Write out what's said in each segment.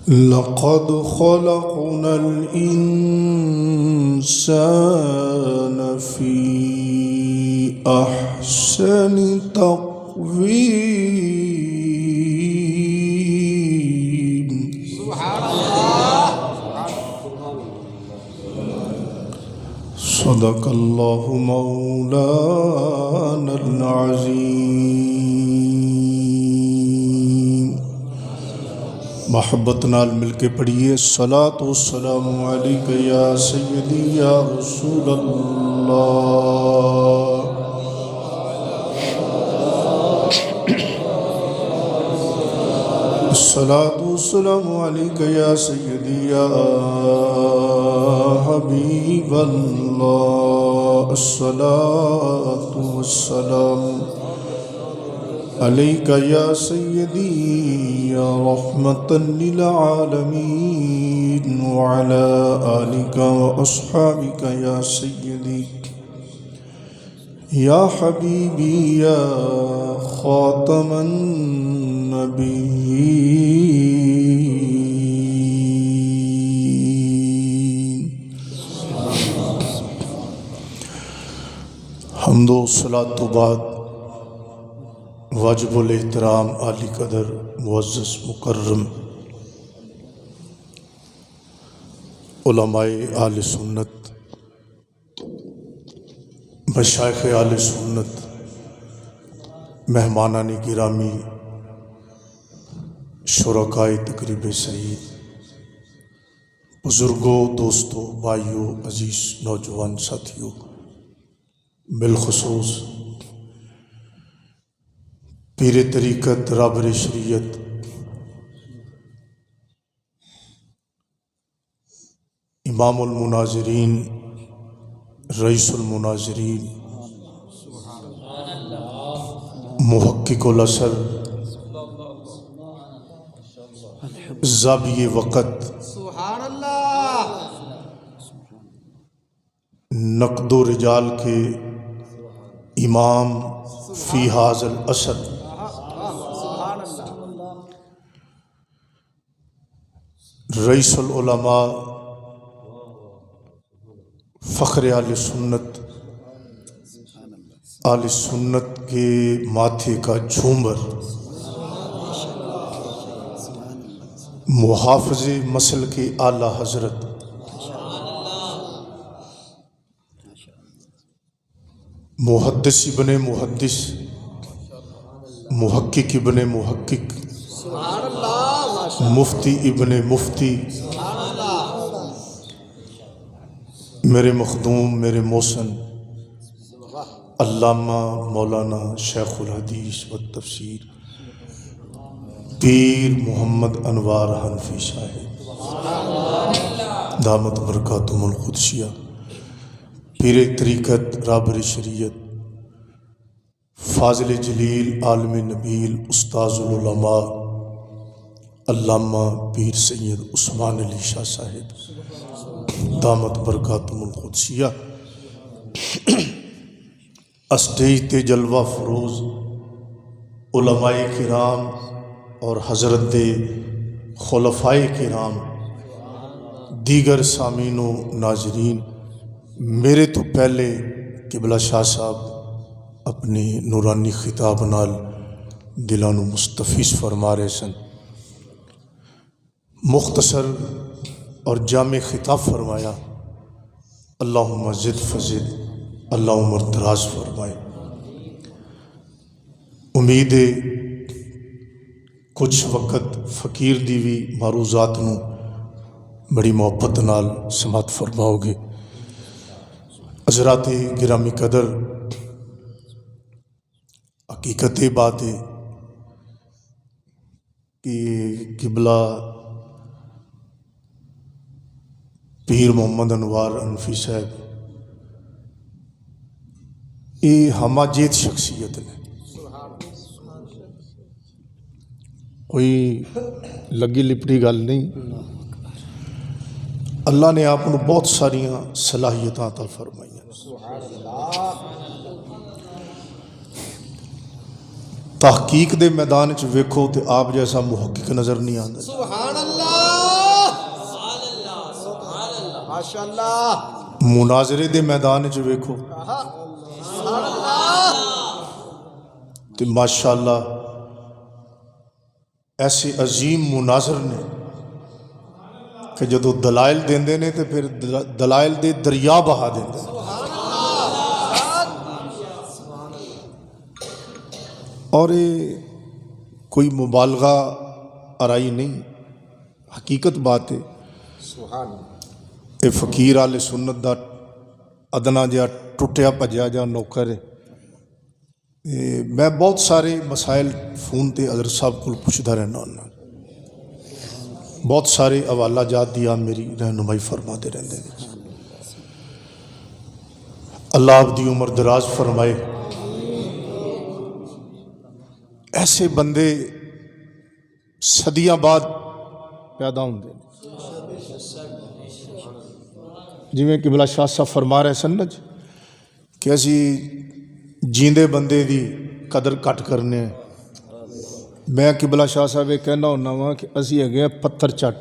لقد خلقنا الإنسان في أحسن تقويم. صدق اللہ مولانا العظیم. محبت نال مل کے پڑھیے الصلاۃ والسلام علیک یا سیدی یا رسول اللہ. الصلاۃ والسلام علیک یا سیدی یا حبیب اللہ. الصلاۃ والسلام علیک یا سیدی یا رحمتا للعالمین وعلی آلک واصحابک یا سیدی یا حبیبی یا خاتم النبیین. حمد و صلاۃ و بعد واجب الاحترام عالی قدر معزز مکرم علماء اہل سنت، مشائخ اہل سنت، مہمانان گرامی، شرکائے تقریب سعید، بزرگوں، دوستوں، بھائیوں، عزیز نوجوان ساتھیوں، بالخصوص پیر طریقت، رابر شریعت، امام المناظرین، رئیس المناظرین، محقق الاثر، زاویہ وقت، نقد و رجال کے امام فی ھذا العصر، رئیس العلماء، فخر اہل سنت، اہل سنت کے ماتھے کا جھومر، محافظ مسل کے اعلیٰ حضرت، محدث ابن محدث، محقق ابن محقق، مفتی ابن مفتی، میرے مخدوم، میرے محسن علامہ مولانا شیخ الحدیث والتفسیر پیر محمد انوار حنفی صاحب دامت برکاتہم القدسیہ، پیر طریقت، رابر شریعت، فاضل جلیل، عالم نبیل، استاذ العلماء علامہ پیر سید عثمان علی شاہ صاحب دامت برکاتہم القدسیہ، اسٹیج تے جلوہ فروز علماء کرام اور حضرت خلفائے کرام، دیگر سامعین و ناظرین، میرے تو پہلے قبلہ شاہ صاحب اپنی نورانی خطاب نال دلانو مستفیض فرما رہے سن. مختصر اور جامع خطاب فرمایا، اللہم زد فزد، اللہم دراز فرمائے. امید ہے کچھ وقت فقیر دیوی معروضات نو بڑی محبت نال سماعت فرماؤ گے. حضرات گرامی قدر، حقیقت بات ہے کہ قبلہ پیر محمد انوار حنفی صاحب یہ ہمہ جیت شخصیت نے، کوئی لگی لپٹی گل نہیں. اللہ نے آپ کو بہت ساریاں صلاحیتاں عطا فرمائیں. تحقیق دے میدان چ ویکھو تے آپ جیسا محقق نظر نہیں آتا. سبحان اللہ. ماشاءاللہ مناظرے دے میدان چ ویکھو تو ماشاءاللہ ایسے عظیم مناظر نے کہ جدو دلائل دیندے نے تو پھر دلائل دے دریا بہا دیندے نے. اور یہ کوئی مبالغہ آرائی نہیں، حقیقت بات ہے. یہ فقیر آل سنت دا ادنا جہا ٹوٹیا بھجیا جہا نوکر ہے. میں بہت سارے مسائل فون تے حضرت صاحب کو پوچھتا رہنا ہوں، بہت سارے حوالہ جات دیا میری رہنمائی فرما دے رہتے ہیں. اللہ آپ دی عمر دراز فرمائے. ایسے بندے صدیاں بعد پیدا ہوندے ہیں. جویں قبلہ شاہ صاحب فرما رہے سن نا کہ اسی جیندے بندے دی قدر کٹ کرنے ہیں. میں قبلہ شاہ صاحب یہ کہنا ہونا وا کہ اسی ہے پتھر چٹ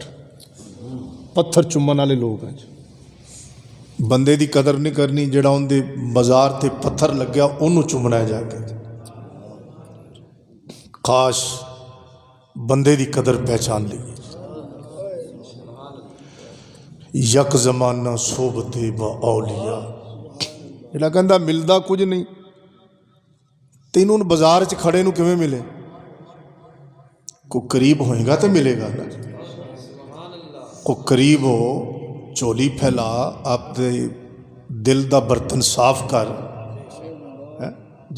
پتھر چومن والے لوگ ہیں. بندے دی قدر نہیں کرنی، جڑا ان دے مزار تے پتھر لگیا انہوں چومنا ہے جا کے. کاش بندے دی قدر پہچان لی. یک زمانہ صحبت با اولیاء، جڑا کہندا ملدا کچھ نہیں تینوں بازار چ کھڑے نو کیویں ملے؟ کو قریب ہوئے گا تو ملے گا نا. کو قریب ہو، چولی پھیلا، آپ دے دل دا برتن صاف کر.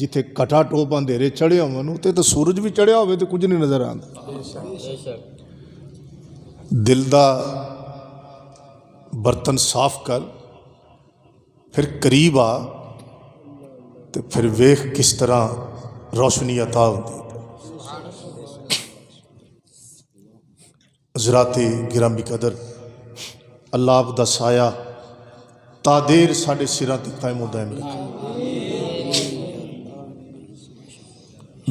جتھے کٹا ٹوپ اندھیرے چڑھے ہون تے تو سورج بھی چڑھیا ہوئے تو کچھ نہیں نظر آتا. دل دا برتن صاف کر، پھر قریب آ تو پھر ویخ کس طرح روشنی عطا ہوتی. حضرات گرامی قدر، اللہ آپ دا سایہ تا دیر ساڑھے سراں تے قائم و دائم رکھے.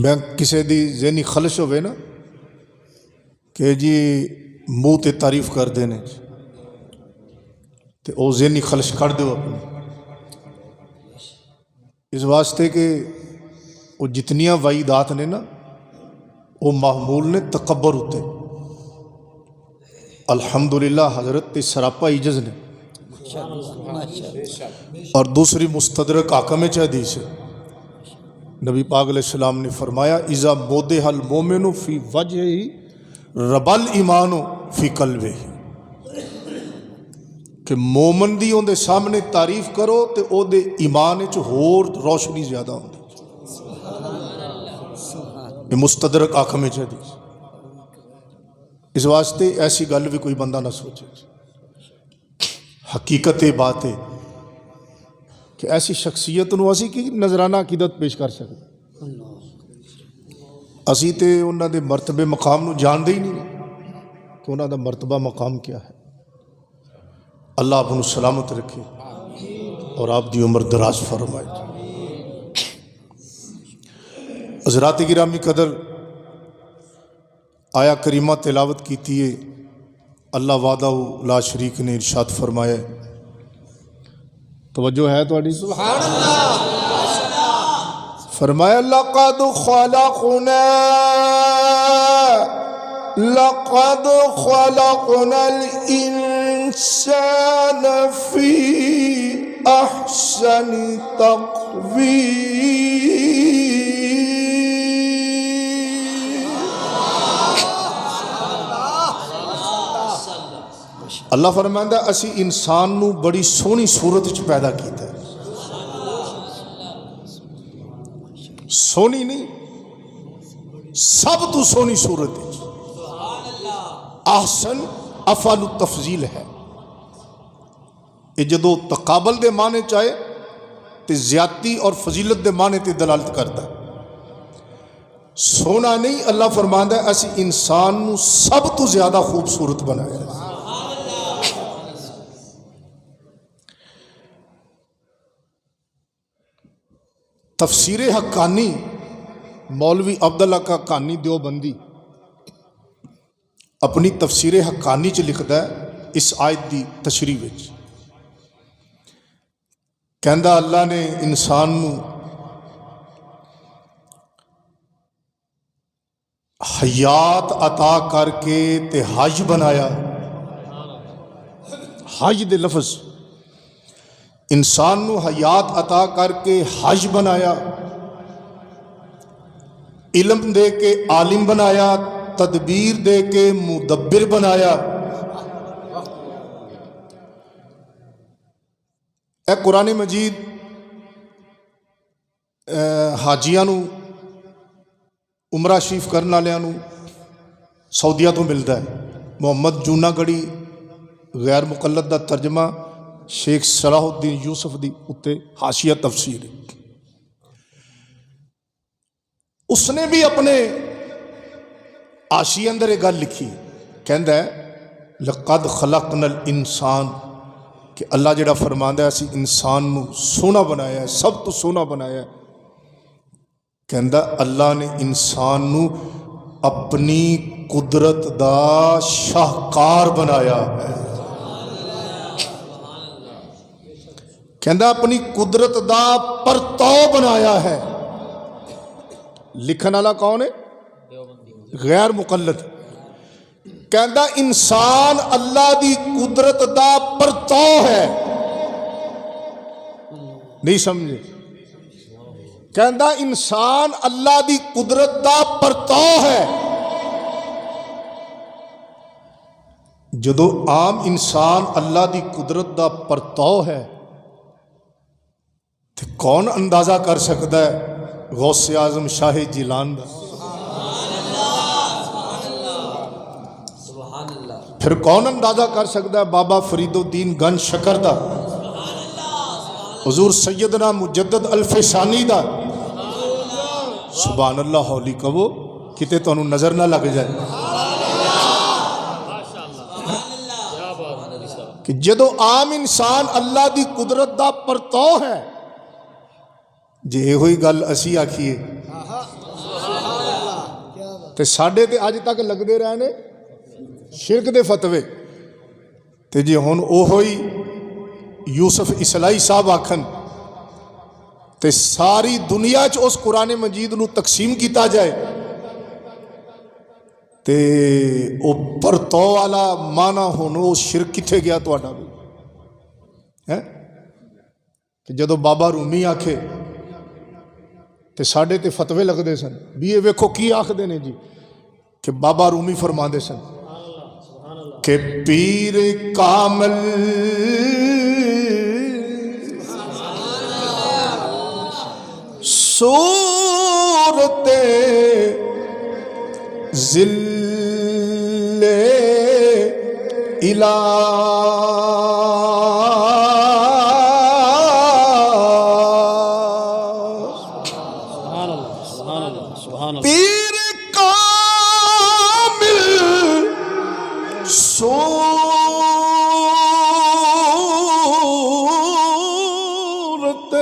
میں کسی دی ذہنی خلش ہوئے نا کہ جی منہ تے تعریف کر دینے تے او ذہنی خلش کر دو اپنے، اس واسطے کہ وہ جتنیاں وعیدات نے نا وہ معمول نے تکبر ہوتے. الحمدللہ حضرت تے سراپا عجز نے. اور دوسری مستدرک حاکم حدیث ہے، نبی پاک علیہ السلام نے فرمایا اذا مودح المومن فی وجہہ ربل ایمان فی قلبہ، کہ مومن دی اون دے سامنے تعریف کرو تے او دے ایمان وچ ہور روشنی زیادہ ہوندی. یہ مستدرک حاکم حدیث. اس واسطے ایسی گل بھی کوئی بندہ نہ سوچے. حقیقت یہ بات ہے کہ ایسی شخصیت نو اسی کی نظرانہ عقیدت پیش کر سکتے. اسی تے انہاں دے مرتبے مقام نو جان دے ہی نہیں کہ انہاں دا مرتبہ مقام کیا ہے. اللہ آپ انہوں سلامت رکھے اور آپ دی عمر دراز فرمائے. حضرات گرامی قدر، آیا کریمہ تلاوت کیتی ہے. اللہ وعدہ لا شریک نے ارشاد فرمایا، توجہ ہے تو سبحان اللہ، فرمایا لقد خلقنا الانسان فی احسن تقویم. اللہ فرمائندہ اسی انسان نو بڑی سونی صورت وچ پیدا کیتا ہے. سونی نہیں، سب تو سونی صورت وچ. احسن افعل التفضیل ہے. یہ جدو تقابل دے معنی چاہے تے زیادتی اور فضیلت دے معنی تے دلالت کرتا ہے. سونا نہیں، اللہ فرماندا ہے اسی انسان نو سب تو زیادہ خوبصورت بنایا ہے. تفسیر حقانی مولوی عبداللہ کا حقانی دیوبندی اپنی تفسیر حقانی چ لکھدا ہے اس آیت دی تشریح وچ کہندا اللہ نے انسان نو حیات عطا کر کے تے حج بنایا. حج دے لفظ انسان نو حیات عطا کر کے حج بنایا، علم دے کے عالم بنایا، تدبیر دے کے مدبر بنایا. اے قرآن مجید حاجیاں نو عمرہ شریف کرن والےاں نو سعودیہ تو ملتا ہے. محمد جونا گڑھی غیر مقلد دا ترجمہ شیخ صلاح الدین یوسف دی اتے حاشیہ تفسیر. اس نے بھی اپنے حاشیے اندر ایک گل لکھی، کہندا ہے لقد خلقنا الانسان، کہ اللہ جڑا فرماندا ہے اسی انسان نو سونا بنایا ہے، سب تو سونا بنایا ہے. کہندا اللہ نے انسان نو اپنی قدرت دا شاہکار بنایا ہے. کہندا اپنی قدرت دا پرتاؤ بنایا ہے. لکھن والا کون ہے؟ غیر مقلد. کہندا انسان اللہ دی قدرت دا پرتاؤ ہے. نہیں سمجھے؟ کہندا انسان اللہ دی قدرت دا پرتاؤ ہے. جدو عام انسان اللہ دی قدرت دا پرتاؤ ہے تو کون اندازہ کر سکتا ہے غوث اعظم شاہ جیلان دا؟ پھر کون اندازہ کر سکتا ہے بابا فرید الدین گنج شکر دا، حضور سیدنا مجدد الفسانی دا؟ سبحان اللہ، ہولی کہو کتے تو انہوں نظر نہ لگ جائے کہ جدو عام انسان اللہ دی قدرت دا پرتاؤ ہے. جے ہوئی گل اسی آکھیے تے ساڈے تے اج تک لگدے رہنے شرک دے فتوے، تے جے ہن او ہوئی یوسف اصلاحی صاحب آکھن تے ساری دنیا چ اس قرآن مجید نو تقسیم کیتا جائے تے او پرتاؤ والا مانا ہونو شرک کتھے گیا تہاڈا بھی ہے؟ کہ جدو بابا رومی آکھے تے ساڈے تے فتوے لگدے سن بھی یہ ویکھو کی آکھدے نے جی، کہ بابا رومی فرماندے سن کہ پیر کامل صورت ذل الہ پیر کامل صورت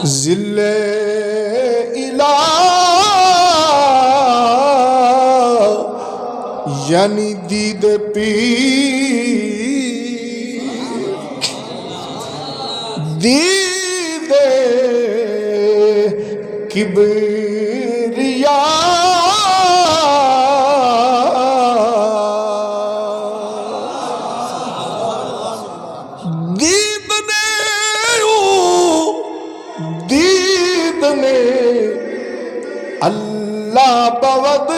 ذل الہ یعنی دید پیر دید کبریا دید نے اللہ بود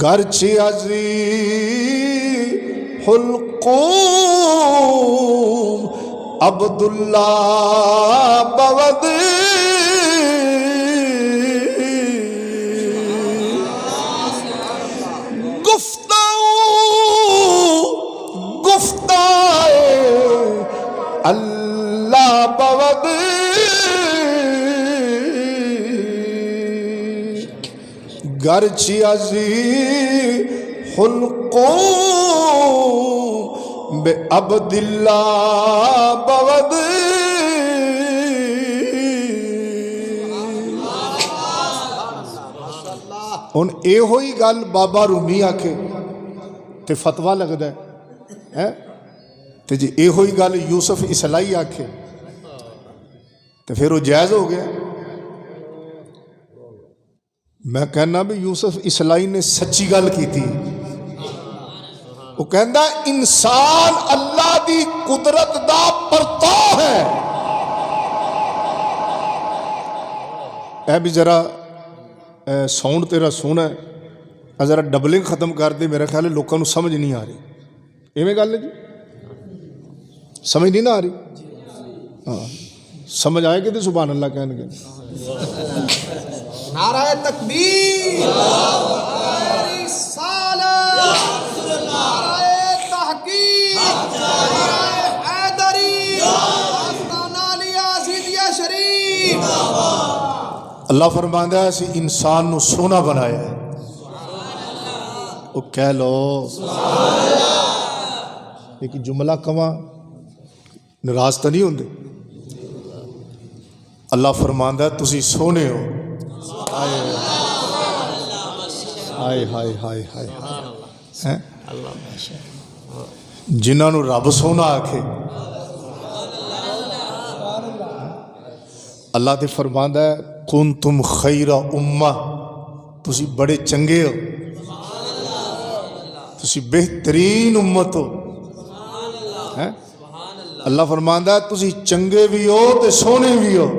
گرچہ عزیز القوم عبداللہ بود گفتائے اللہ بود گرچہ عزیز القوم بے عبداللہ بود. ہن اے ہوئی گل بابا رومی آکھے تے فتوا لگتا ہے تے جی یہ ہوئی گل یوسف اسلائی آکھے تو پھر وہ جائز ہو گیا. میں کہنا بھی یوسف اسلائی نے سچی گل کی تھی. وہ کہندا انسان اللہ دی قدرت دا پرتو ہے. اے بھی ذرا ساؤنڈ تیرا سونا ہے, ذرا ڈبلنگ ختم کر دے. میرا خیال ہے لوگوں کو سمجھ نہیں آ رہی. ایویں گل ہے جی, سمجھ نہیں نہ آ رہی. ہاں سمجھ آئے گی تو سبحان اللہ کہنے گے. نعرہ تکبیر, نعرہ رسالت, نعرہ تحقیق, نعرہ حیدری, آستانہ علیہ عزیزیہ شریف. اللہ فرماندا ہے اسی انسان نو سونا بنایا ہے. وہ کہہ لو ایک جملہ کواں ناراض تو نہیں ہوندے. اللہ فرماندا ہے تسی سونے ہو. ہائے ہائے ہائے ہائے, جنہاں نو رب سونا آکھے اللہ تے فرماندا ہے کنتم خیر امہ, تسی بڑے چنگے ہو, تسی بہترین امت ہو. اللہ فرماندا ہے تسی چنگے بھی ہو تے سونے بھی ہو.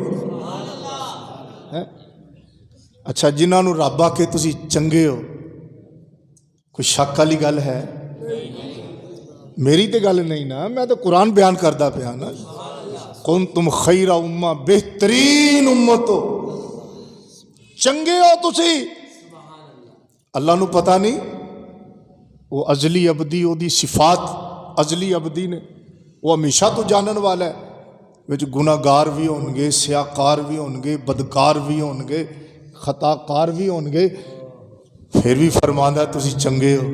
اچھا جنہاں نو رب آکھے تسی چنگے ہو, کوئی شک والی گل ہے؟ میری تے گل نہیں نا, میں تو قرآن بیان کردا پیا نا. کنتم خیر امہ, بہترین امت ہو, چنگے ہو تسی. اللہ نو پتہ نہیں وہ ازلی ابدی وہ دی صفات ازلی ابدی نے, وہ ہمیشہ تو جانن والا ہے. وچ گناہگار بھی ہون گے, سیاکار بھی ہون گے, بدکار بھی ہون گے, خطا کار بھی ہون گے, پھر بھی فرماندا ہے تسی چنگے ہو.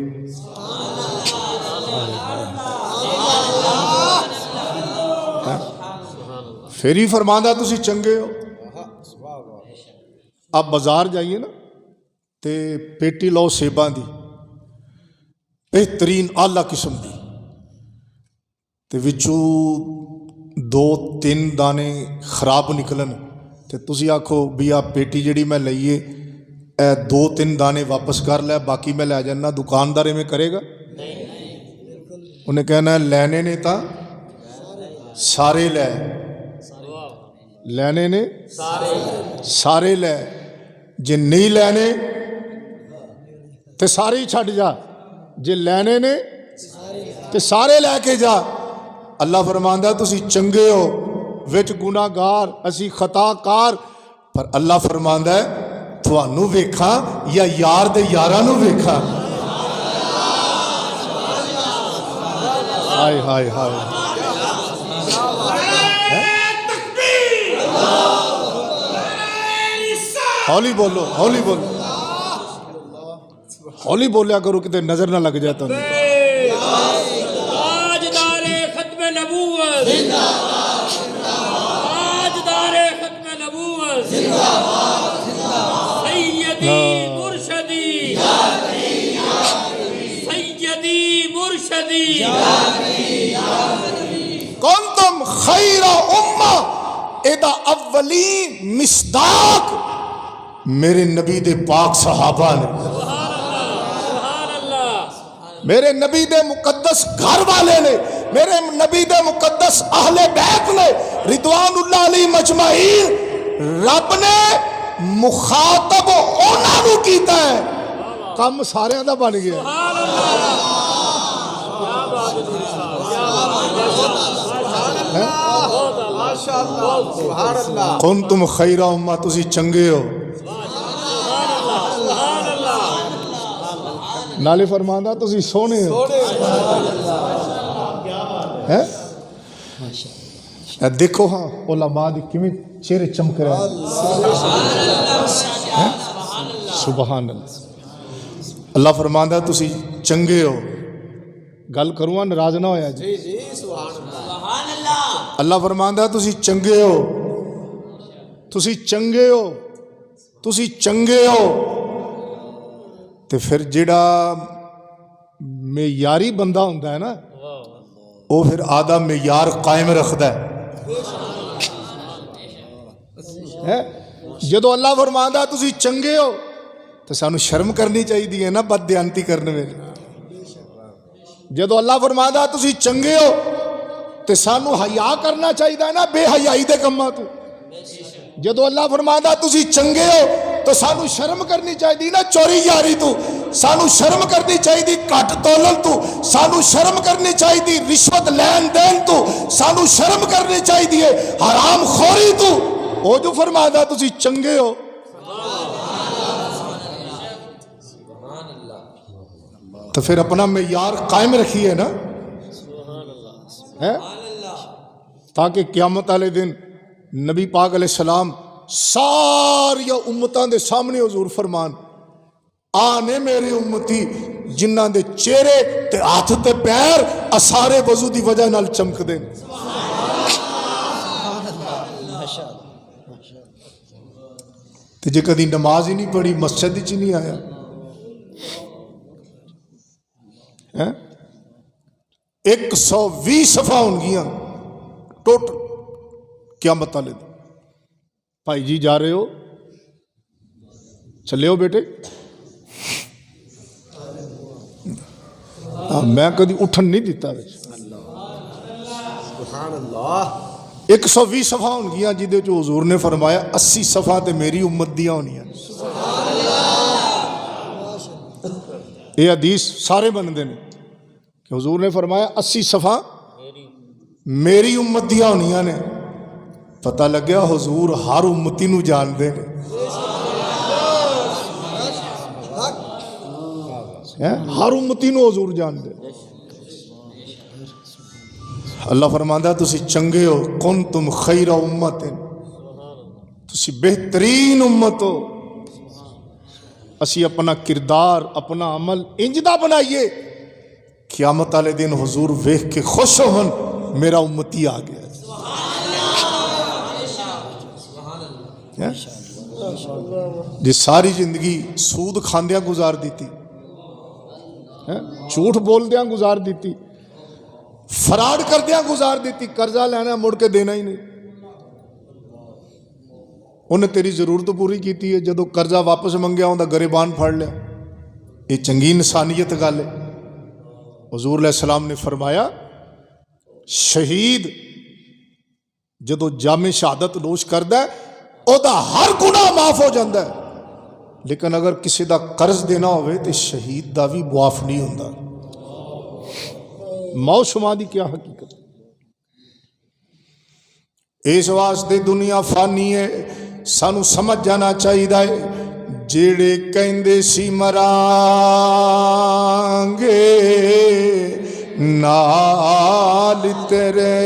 پھر ہی فرماندا تسی چنگے ہو. آپ بازار جائیے نا تے پیٹی لو سیباں دی بہترین اعلیٰ قسم دی, تے وچوں 2-3 دانے خراب نکلن تے تسی آکھو بھی آ پیٹی جڑی میں لئیے اے 2-3 دانے واپس کر لے, باقی میں لے جانا. دکاندار میں کرے گا؟ انہیں کہنا ہے لینے نے تا سارے لے, لینے نے سارے لے, جے نہیں لینے تے سارے ہی چھٹ جا, جے لینے نے تے سارے لے کے جا. اللہ فرماندا تسی چنگے ہو, وچ گناہگار اسی خطا کار, پر اللہ فرماندا ہے تھانوں ویکھاں یا یار دے یاراں نوں ویکھاں. ہائے ہائے ہائے, ہولی بولو, ہولی بولو, ہولی بولیا کرو کتے نظر نہ لگ جائے. تم تاجدار ختم نبوت زندہ باد, تاجدار ختم نبوت زندہ باد, سیدی مرشدی سیدی مرشدی. کنتم خیر امہ, ایدہ اولین مصداق میرے نبی دے پاک صحابہ نے, میرے نبی دے مقدس گھر والے نے, میرے نبی دے مقدس اہل بیت نے رضوان اللہ علیہ مجمعین. رب نے مخاطب انہاں نوں کیتا ہے, کم سارے دا بن گیا. کنتم خیر امہ, تسی چنگے ہو. نالے فرماندا تسی سونے ہو. دیکھو ہاں علماء دی کیویں چہرے چمک رہے ہیں. سبحان اللہ. اللہ فرماندا تسی چنگے ہو. گل کروں ناراض نہ ہویا جی. اللہ فرماندا تسی چنگے ہو, تسی چنگے ہو, تسی چنگے ہو. تے پھر جڑا معیاری بندہ ہوتا ہے نا وہ پھر آدھا معیار قائم رکھتا ہے. جدو اللہ فرماندا تسی چنگے ہو تو سانو شرم کرنی چاہیے نا بددیانتی کرنے میں. جدو اللہ فرماندا تسی چنگے ہو تو سانو حیا کرنا چاہیے نا بے حیائی دے کماں تو. جدو اللہ فرماندا تسی چنگے ہو تو سانو شرم کرنی چاہیے نا چوری یاری تو. سانو شرم کرنی چاہیے کٹ تولن تو. سانو شرم کرنی چاہیے رشوت لین دین تو. سانو شرم کرنی چاہیے حرام خوری تو. وہ جو فرماتا تسی چنگے ہو تو پھر اپنا معیار قائم رکھیے نا تاکہ قیامت والے دن نبی پاک علیہ السلام ساری امتاں دے سامنے حضور فرمان آنے میرے امتی جنہ دے چہرے تے ہاتھ تے پیر اسارے وضو دی وجہ نال چمک دے. تے جے کدی نماز ہی نہیں پڑھی مسجد ہی نہیں آیا 120 صفحہ ہون گیاں ٹوٹل قیامت والے دن. بھائی جی جا رہے ہو چلے ہو بیٹے میں کدی اٹھن نہیں دیتا. 120 صفحہ ہون گیاں جدے جو حضور نے فرمایا 80 صفحہ تے میری امت دیاں ہونیاں. یہ حدیث سارے بندے نے کہ حضور نے فرمایا 80 صفحہ میری امت دیاں ہونیاں نے. پتہ لگیا حضور ہر امتی نو جان دے نے. ہر امتی نو حضور جان دے. اللہ فرماندا تسی چنگے ہو کنتم خیر امت تسی بہترین امت ہو. اسی اپنا کردار اپنا عمل انجدہ بنائیے قیامت والے دن حضور ویکھ کے خوش ہون میرا امتی آ گیا. جی ساری زندگی سود کھاندیاں گزار دیتی جھوٹ بولدیاں گزار دیتی فراڈ کردیاں گزار دیتی قرضہ لینا مڑ کے دینا ہی نہیں. انہیں تیری ضرورت پوری کیتی ہے جدو قرضہ واپس منگیا ہوں دا گریبان پھاڑ لیا. یہ چنگی انسانیت گل ہے. حضور علیہ السلام نے فرمایا شہید جدو جام شہادت نوش کردا ہے او دا ہر گناہ معاف ہو جاندہ ہے لیکن اگر کسی دا قرض دینا ہوئے تو شہید دا بھی معاف نہیں ہوندا. موت شما دی کیا حقیقت. اس واسطے دنیا فانی ہے سانو سمجھ جانا چاہیے جیڑے کہندے سی مرانگے نال تیرے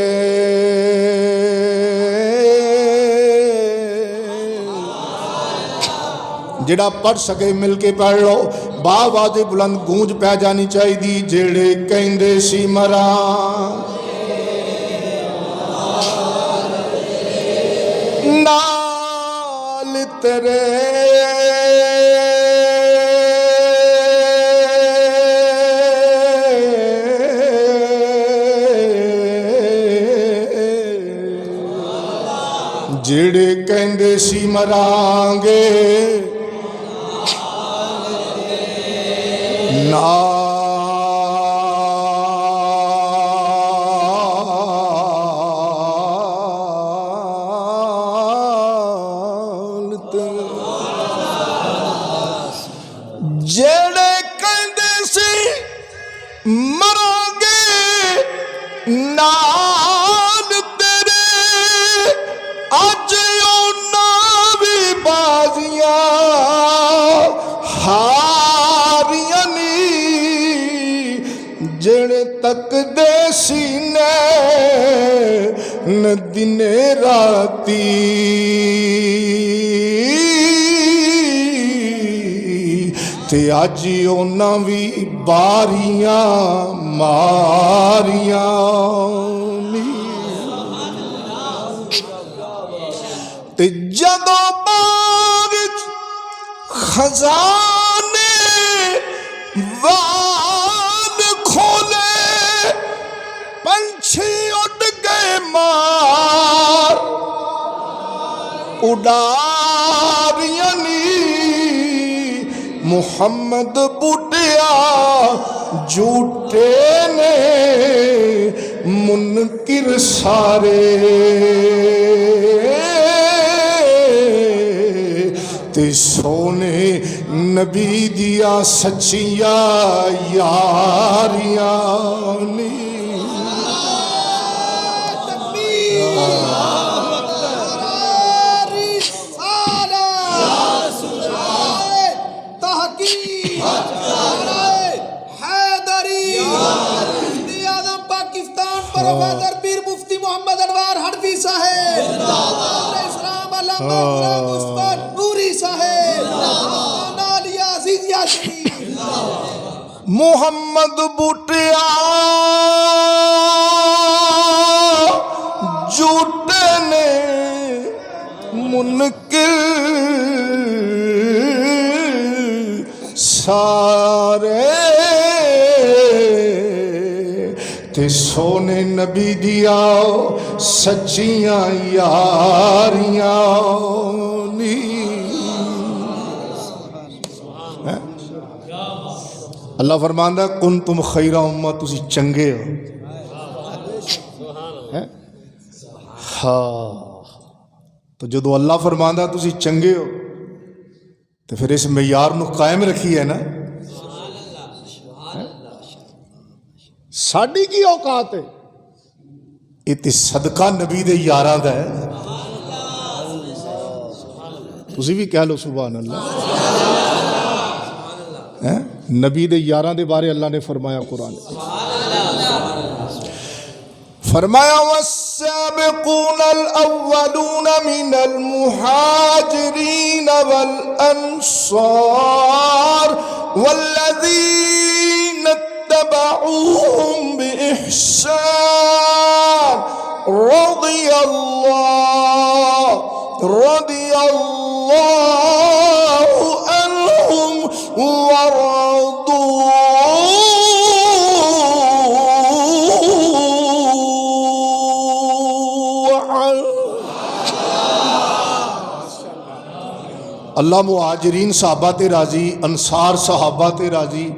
جڑا پڑھ سکے مل کے پڑھ لو باواز بلند گونج پہ جانی چاہیے جیڑے کہندے سی مران نال تیرے جیڑے کہندے سی مرانگے جیڑے کہندے سی مرانگے نال تیرے اج اونا بھی بازیاں ہاریاں نی جڑے تک دے سینے نہ دن راتی تے آج اونا بھی باریاں ماریاں تے جدو باغ خزانے وان مار اڈاریاں نی محمد بوٹیا جھوٹے نے منکر سارے تے سونے نبی دیا سچیاں یاریاں نی پروفیسر پیر مفتی محمد انوار حنفی صاحب، اسلام علامہ غلام عثمان نوری صاحب، آستانہ عالیہ عزیزیہ شریف، محمد بوٹیا جھوٹے نے منکر سارے تے سونے نبی دیا سچیاں یاریاں نی اللہ فرماندا کنتم خیر امہ تسی چنگے ہو ہاں تو جدو اللہ فرماندا تسی چنگے ہو تو پھر اس معیار نو قائم رکھی ہے نا ساڈی کی اوقات ہے یہ تے صدقہ نبی دے یاراں دا ہے تسی بھی کہہ لو سبحان اللہ نبی دے یاراں دے بارے اللہ نے فرمایا قرآن فرمایا والسابقون الاولون من المہاجرین والانصار والذین اتبعوهم بإحسان رضی اللہ عنہم ورضوا اللہ مہاجرین صحابہ تے راضی انصار صحابہ تے راضی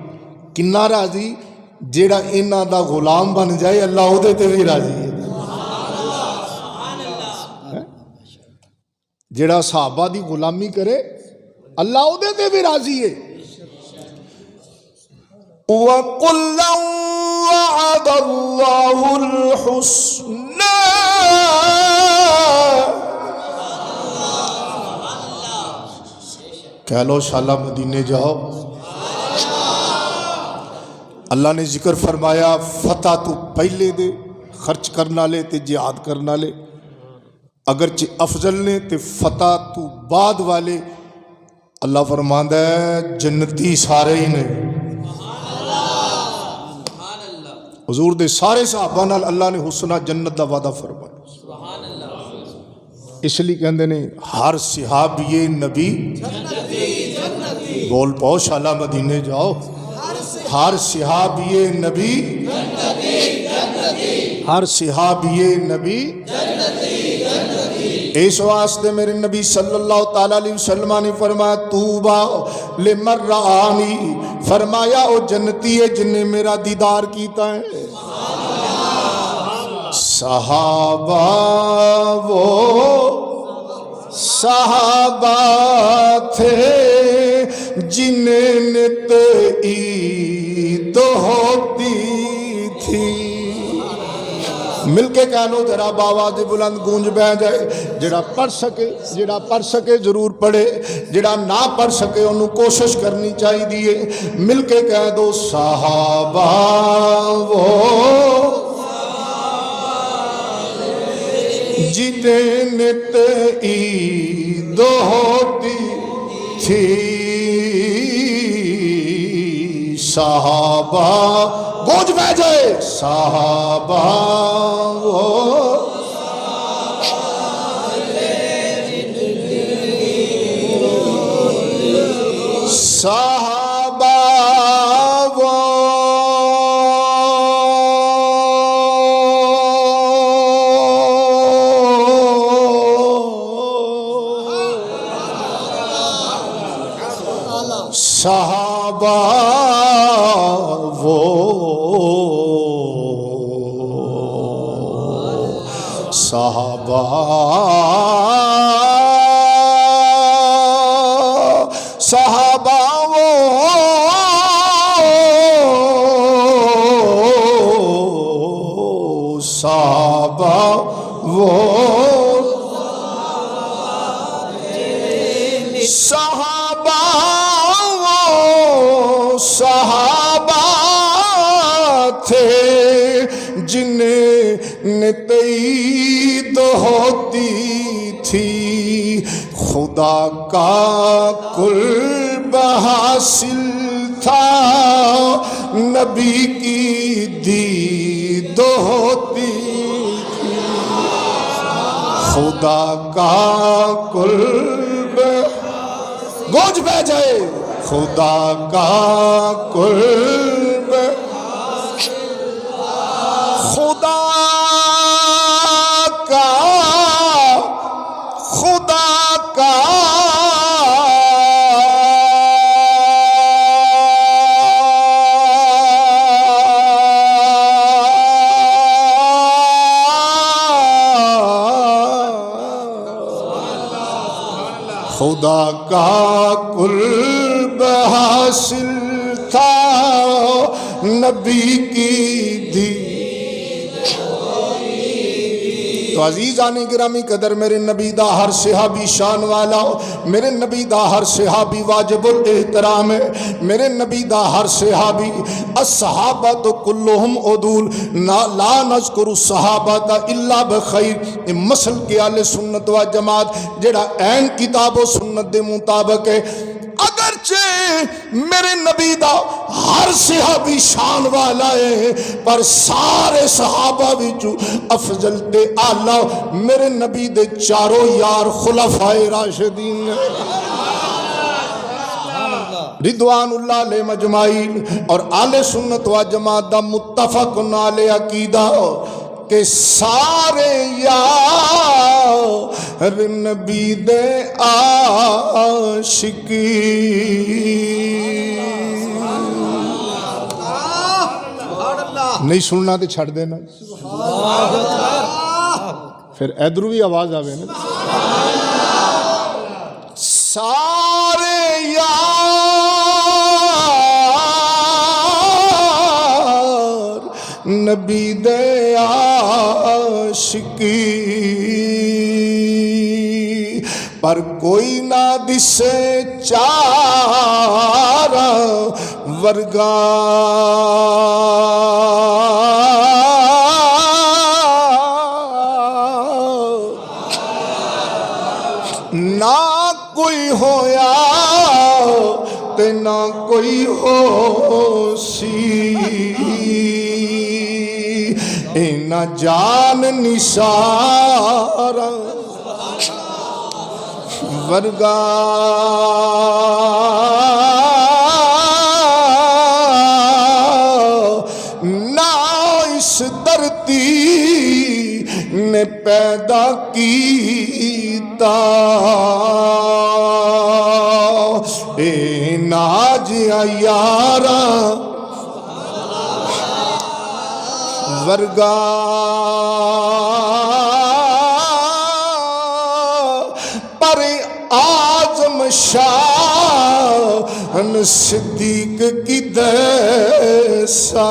کنا راضی جیڑا انہاں دا غلام بن جائے اللہ او دے تے بھی راضی ہے جیڑا صحابہ دی غلامی کرے اللہ او دے تے بھی راضی ہے وَقُلًّا وَعَدَ اللَّهُ الْحُسْنَى کہہ لو شالہ مدینے جاؤ اللہ نے ذکر فرمایا فتح تو پہلے دے خرچ کرنا لے تے جہاد کرنا لے اگرچہ افضل نے تے فتح تو بعد والے اللہ فرماندا ہے جنتی سارے ہی نے حضور دے سارے صحابہ نال اللہ نے حسنہ جنت دا وعدہ فرمایا اس لیے کہندے نے ہر صحابی نبی بول پاؤ شالہ مدینے جاؤ ہر صحابی نبی ہر صحابی نبی اس واسطے میرے نبی صلی اللہ تعالیٰ علیہ وسلم نے فرمایا توبہ لمن رآنی فرمایا او جنتی ہے جن نے میرا دیدار کیتا ہے صحابہ وہ صحابہ تھے جنہیں نت عید ہوتی تھی مل کے کہہ لو ذرا باواز بلند گونج بہ جائے جڑا پڑھ سکے ضرور پڑھے جڑا نہ پڑھ سکے انہوں کوشش کرنی چاہیے دیئے مل کے کہہ دو صحابہ وہ جنہیں نت عید ہوتی تھی صحابہ گونج بہ جائے صحابہ وہ صحابہ وہ صحابہ وہ صحابہ صحابہ وہ صحابہ وہ صحابہ وہ صحابہ تھے جنہیں تئید ہوتی تھی خدا کا قرب حاصل تھا نبی کی دید ہوتی تھی خدا کا قرب گوج بہ جائے خدا کا قرب خدا کا خدا کا قرب حاصل تھا نبی کی دید تو عزیزان گرامی قدر میرے نبی دا ہر صحابی شان والا ہو میرے نبی دا ہر صحابی واجب الاحترام ہے میرے نبی دا ہر صحابی الصحابہ کلہم عدول لا نذکر الصحابہ الا بخیر مسل کے اہل سنت و جماعت جڑا عین کتاب و سنت دے مطابق ہے اگرچہ میرے نبی دا ہر صحابی شان والا ہے پر سارے صحابہ وچوں افضل تے اعلیٰ میرے نبی دے چاروں یار خلفائے راشدین رضوان اللہ علیہ مجمعین اور اہل سنت و جماعت دا متفق علیہ عقیدہ کہ سارے یار نبی دے عاشقی نہیں سننا تو چھڑ دینا پھر ادھر بھی آواز آوے نا سارے یار نبی دے عاشقی پر کوئی نہ دسے چارہ ورگا نہ کوئی ہویا تے نہ کوئی ہو سی اے نہ جان نثار ورگا نہ اس دھرتی نے پیدا کیتا اے ناج یارا ورگا پر اعظم شان صدیق کی دیسا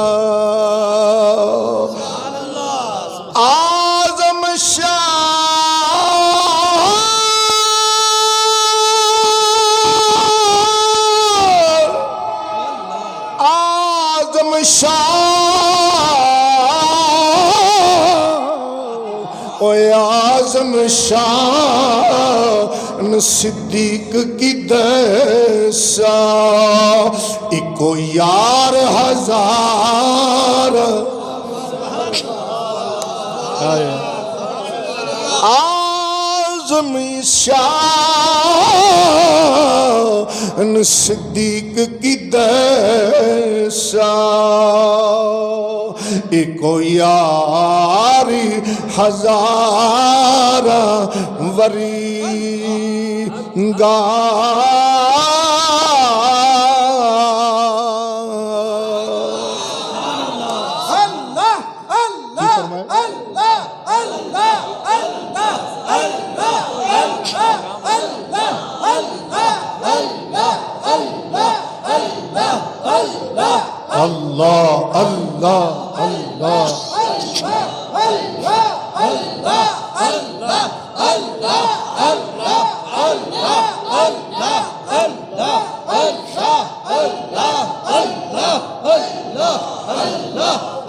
اعظم اعظم شان صدیق کی دیسا ایکو یار ہزار اعظم شان صدیق کی دیسا ایکو یاری ہزار وری گا اللہ اللہ اللہ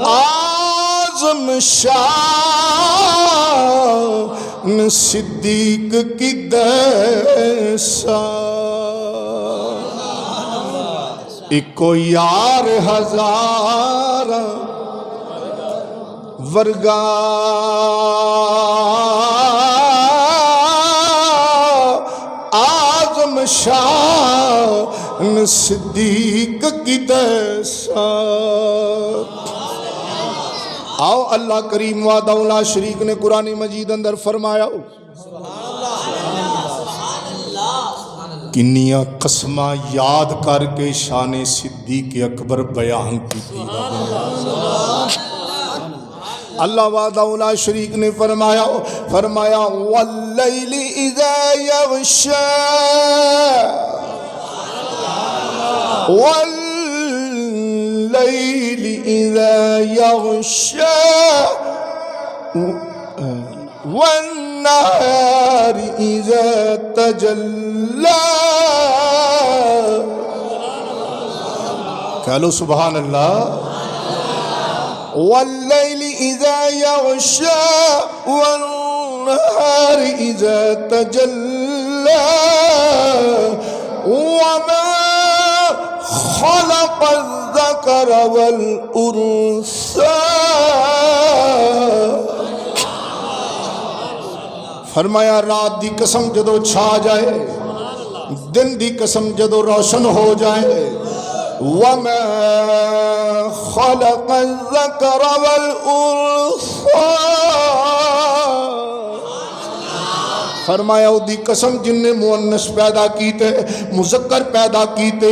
آزم شان صدیق کی دیسا ایکو یار ہزار ورگا آزم شان صدیق کی دیسا آؤ اللہ کریم وعدہ لا شریک نے قرآن مجید اندر فرمایا کنیاں قسمہ یاد کر کے شان صدیق اکبر بیان کی تھی اللہ وعدہ لا شریک نے فرمایا واللیل اذا یغشا واللیل اذا یغشا والنهار اذا تجلی کہہ لو سبحان اللہ واللیل اذا یغشا والنهار اذا تجلی وما خلق الذکر والانثى فرمایا رات دی قسم جدو چھا جائے دن دی قسم جدو روشن ہو جائے وَمَا خَلَقَ الذَّكَرَ وَالْأُنثَى فرمایا او دی قسم جن نے مؤنث پیدا کیتے مذکر پیدا کیتے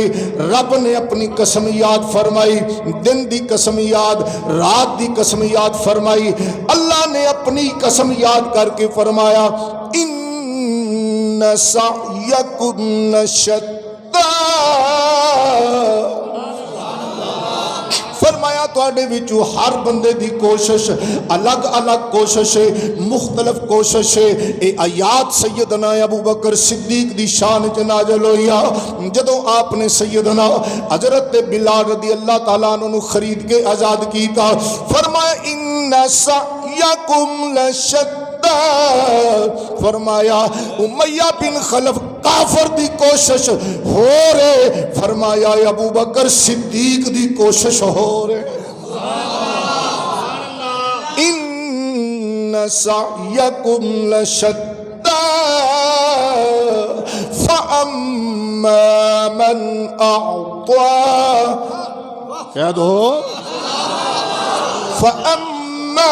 رب نے اپنی قسم یاد فرمائی دن دی قسم یاد رات دی قسم یاد فرمائی اللہ نے اپنی قسم یاد کر کے فرمایا ان سعیکم لشتیٰ فرمایا تواڈے وچوں ہر بندے دی کوشش الگ الگ کوشش ہے مختلف کوشش ہے اے آیات سیدنا ابو بکر صدیق دی شان وچ نازل ہوئی جدوں آپ نے سیدنا حضرت بلال رضی اللہ تعالیٰ عنہ نو خرید کے آزاد کیتا فرمایا ان سعیکم لشتیٰ فرمایا امیہ بن خلف کافر دی کوشش ہو رہے فرمایا ابو بکر صدیق دی کوشش ہو رہے ان سعیکم لشتیٰ فاما من اعطا کہہ دو فاما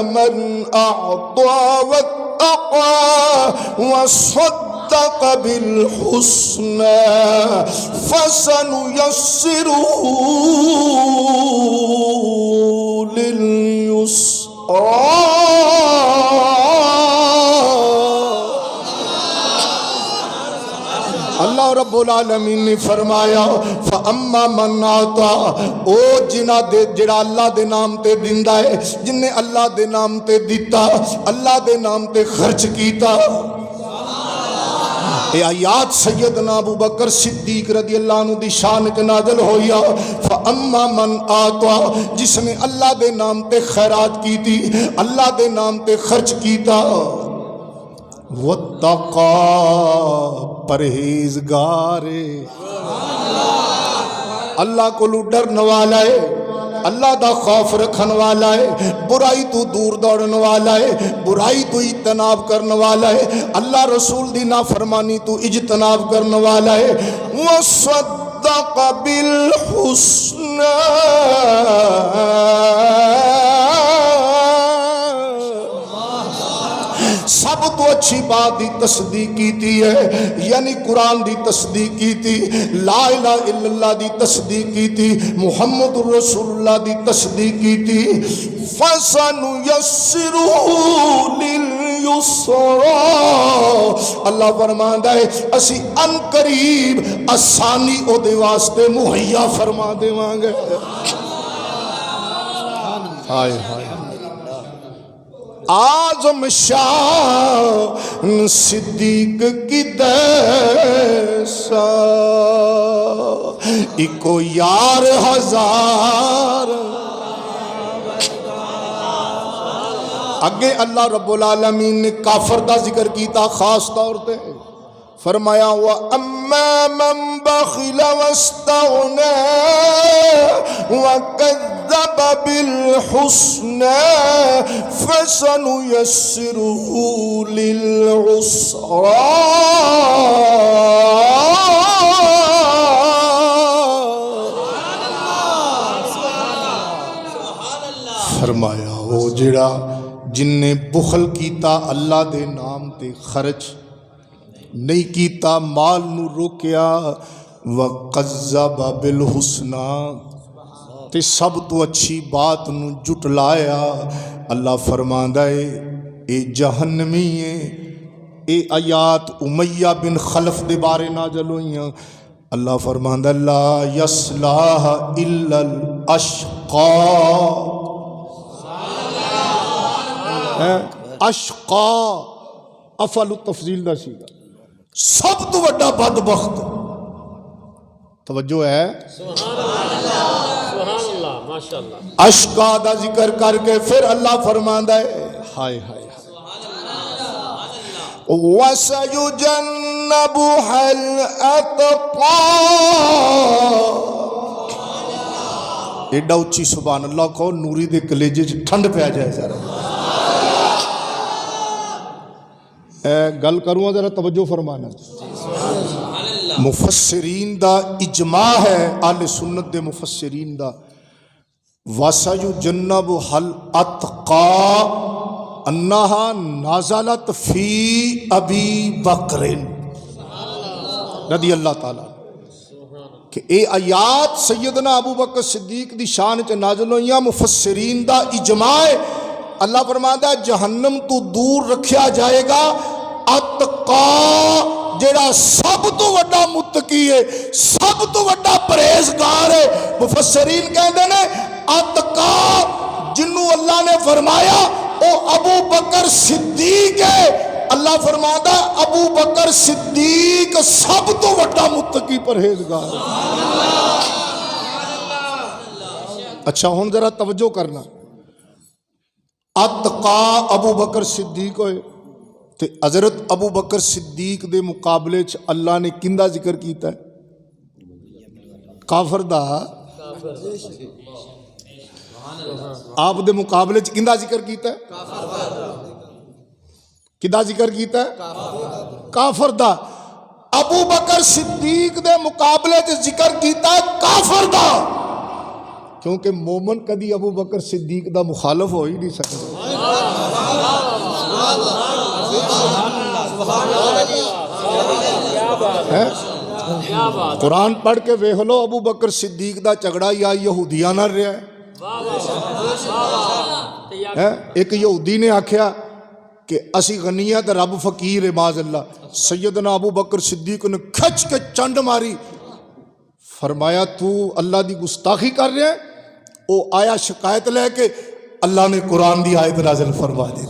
من اعطا واتقى وصدق بالحسنى فسنيسره لليسرى اللہ رب العالمین نے فرمایا فَأَمَّا مَنْ آتَا او جنہ دے جڑا اللہ دے نام تے دیندا ہے جن نے اللہ دے نام تے دیتا اللہ دے نام تے خرچ کیتا اے آیات سیدنا ابو بکر صدیق رضی اللہ عنہ دی شان کے نازل ہویا فَأَمَّا مَنْ آتَا جس نے اللہ دے نام تے خیرات کی تھی اللہ دے نام تے خرچ کیتا وَاتَّقَى پرہیزگار اللہ کو ڈرن والا ہے اللہ دا خوف رکھن والا ہے برائی تو دور دوڑن والا ہے برائی تو اجتناب کرن والا ہے اللہ رسول دی نافرمانی تو اجتناب کرن والا ہے وَصَدَّقَ بِالْحُسْنَى سب تو اچھی بات دی تصدیق کی تھی ہے یعنی قرآن دی تصدیق کی تھی لا الہ الا اللہ دی تصدیق کی تھی محمد رسول اللہ دی تصدیق کی تھی فَسَنُيَسِّرُهُ لِلْيُسْرَى یسرا، اللہ فرماندا ہے اسی ان قریب آسانی او دے واسطے مہیا فرما دیواں گے. ہائے ہائے اعظم شان صدیق کی دیسا ایکو یار ہزار. اگے اللہ رب العالمین نے کافر دا ذکر کیتا خاص طور تے فرمایا وَأَمَّا مَنْ بَخِلَ وَاسْتَغْنَى وَكَذَّبَ بِالْحُسْنَى فَسَنُيَسِّرُهُ لِلْعُسْرَى. فرمایا وہ جڑا جن نے بخل کیتا اللہ دے نام تے خرچ نہیں کیتا، مال نو روکیا، وَقَذَّبَ بِالْحُسْنَى تے سب تو اچھی بات نو جٹلایا، اللہ فرماندا ہے اے جہنمی ہے. اے آیات امیہ بن خلف دے بارے نازل ہوئیاں. اللہ فرماندا لا یصلاھا الا الاشقا. اشقا افعل التفضیل دا سیگا، سب تو بڑا بدبخت. توجہ ہے سبحان اللہ ماشاءاللہ. اشقا دا ذکر کر کے پھر اللہ فرماندا ہے ہائے ہائے وَسَيُجَنَّبُهَا الْأَتْقَى. ایڈا اچھی سبحان اللہ کو نوری دے کلیجے ٹھنڈ پہ آ جائے ذرا. گل کروں ذرا توجہ فرمانا. مفسرین دا اجماع ہے، اہل سنت دے مفسرین دا، وَسَيُجَنَّبُهَا الْأَتْقَى انہا نازلت فی ابی بکر رضی اللہ تعالیٰ، کہ اے آیات سیدنا ابو بکر صدیق دی شان چ نازل ہوئیاں. مفسرین دا اجماع ہے. اللہ فرماتا ہے جہنم تو دور رکھیا جائے گا اتقا، جیڑا سب تو وڈا متقی ہے، سب تو وڈا پرہیزگار ہے. مفسرین کہندے نے اتقا جنوں اللہ نے فرمایا او ابو بکر صدیق ہے. اللہ فرماتا ہے ابو بکر صدیق سب تو وڈا متقی پرہیزگار. اچھا ہن ذرا توجہ کرنا. اتقا ابو بکر صدیق ہوئے تے حضرت ابو بکر صدیق دے مقابلے چ اللہ نے کندہ ذکر کیتا ہے؟ کافر دا. آپ دے مقابلے چ کندہ ذکر کیتا ہے؟ کندہ ذکر کیتا ہے؟ کافر دا. ابو بکر صدیق دے مقابلے چ ذکر کیتا ہے کافر دا، کیونکہ مومن کدی ابو بکر صدیق دا مخالف ہو ہی نہیں سکتا. قرآن پڑھ کے ویکھ لو ابو بکر صدیق دا جھگڑا یا یہودیاں نال رہیا ہے. ایک یہودی نے آکھیا کہ اسی غنیہ تے رب فقیر ہے معاذ اللہ. سیدنا ابو بکر صدیق نے کھچ کے چنڈ ماری، فرمایا تو اللہ دی گستاخی کر رہے ہیں. او آیا شکایت لے کے اللہ نے قرآن دی آیت نازل فرما دی.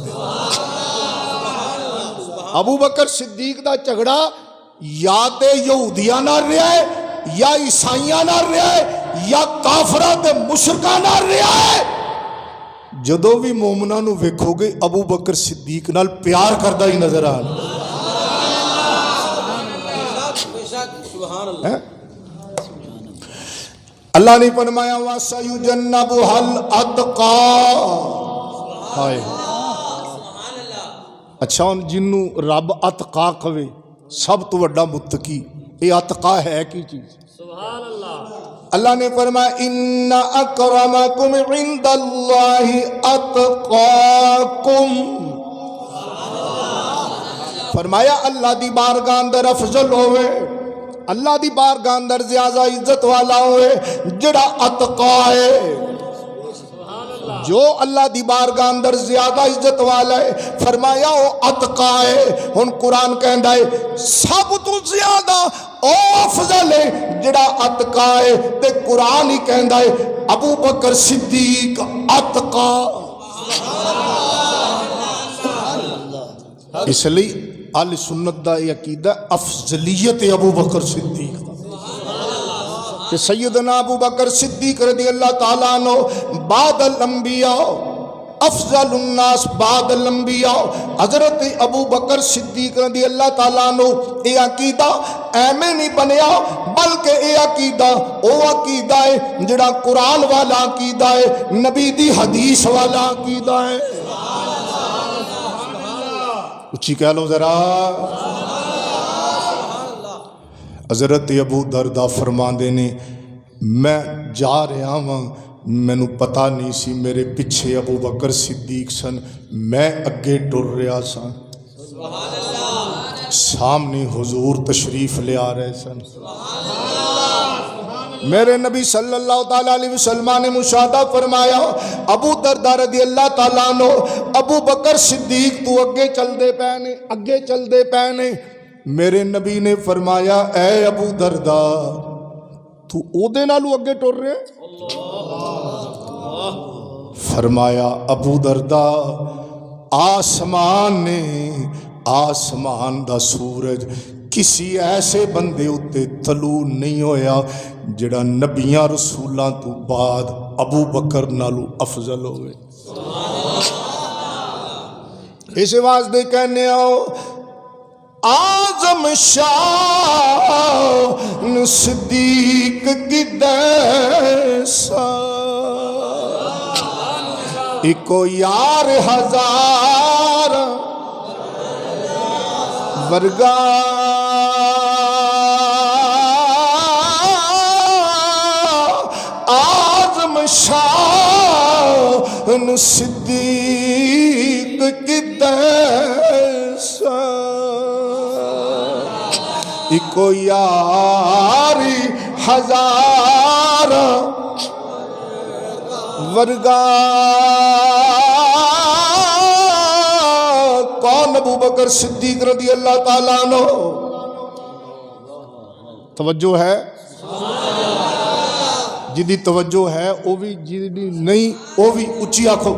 ابو بکر صدیق دا جھگڑا یا تے یہودیاں نال رہیا ہے، یا عیسائیاں نال رہیا ہے، یا کافراں تے مشرکاں نال رہیا ہے. جدوں بھی مومناں نو ویکھو گے ابو بکر صدیق نال پیار کردا ہی نظر آنا. اللہ نے فرمایا وَسَيُجَنَّبُهَا الْأَتْقَى. ہائے اچھا جنوں رب اتقا کہے سب تو بڑا متقی، یہ اتقا ہے کی چیز؟ سبحان اللہ. اللہ نے فرمایا ان اکرمکم عند اللہ اتقاکم. فرمایا اللہ دی بارگاہ اندر افضل ہوئے، اللہ دی بارگاہ اندر زیادہ عزت والا ہوئے جڑا اتقا ہے. جو اللہ دی بارگاہ اندر زیادہ عزت والا ہے فرمایا وہ اتقا ہے. ہن قرآن کہندا ہے سب تو زیادہ او افضل ہے جڑا اتقا ہے تے قرآن ہی کہندا ہے ابو بکر صدیق اتقا. اس لیے اہل سنت دا یہ عقیدہ افضلیت ابو بکر صدیق دا کہ سیدنا ابو بکر صدیق رضی اللہ تعالیٰ عنہ بعد الانبیاء افضل الناس بعد الانبیاء. حضرت ابو بکر صدیق رضی اللہ تعالیٰ عنہ یہ عقیدہ ایمیں نہیں بنیا بلکہ یہ عقیدہ او عقیدہ ہے جڑا قرآن والا عقیدہ ہے نبی دی حدیث والا عقیدہ ہے. اچھی کہہ لو ذرا. حضرت ابو دردہ فرماندے نے میں جا رہا ہوں مینوں پتہ نہیں سی میرے پیچھے ابو بکر صدیق سن میں اگے ٹر رہا سا سامنے حضور تشریف لے آ رہے سن. میرے نبی صلی اللہ تعالیٰ علیہ وسلم نے مشاہدہ فرمایا ابو دردہ رضی اللہ تعالیٰ عنہ ابو بکر صدیق تو اگے چل دے پینے. میرے نبی نے فرمایا اے ابو دردہ تو او دے نالو اگے ٹر رہے. فرمایا ابو دردہ آسمان دا سورج کسی ایسے بندے اتے طلوع نہیں ہویا جڑا نبیاں رسولاں تو بعد ابو بکر نالو افضل ہوئے. اس واسطے کہنے آؤ آزم شان صدیق کی دیسا ایکو یار ہزار ورگا آزم شان صدیق کی دیسا ایکو یاری ہزار ورگا. کون ابو بکر صدیق رضی اللہ تعالیٰ عنہ. توجہ ہے جدی توجہ ہے وہ بھی جدی نہیں وہ بھی اچھی آنکھو.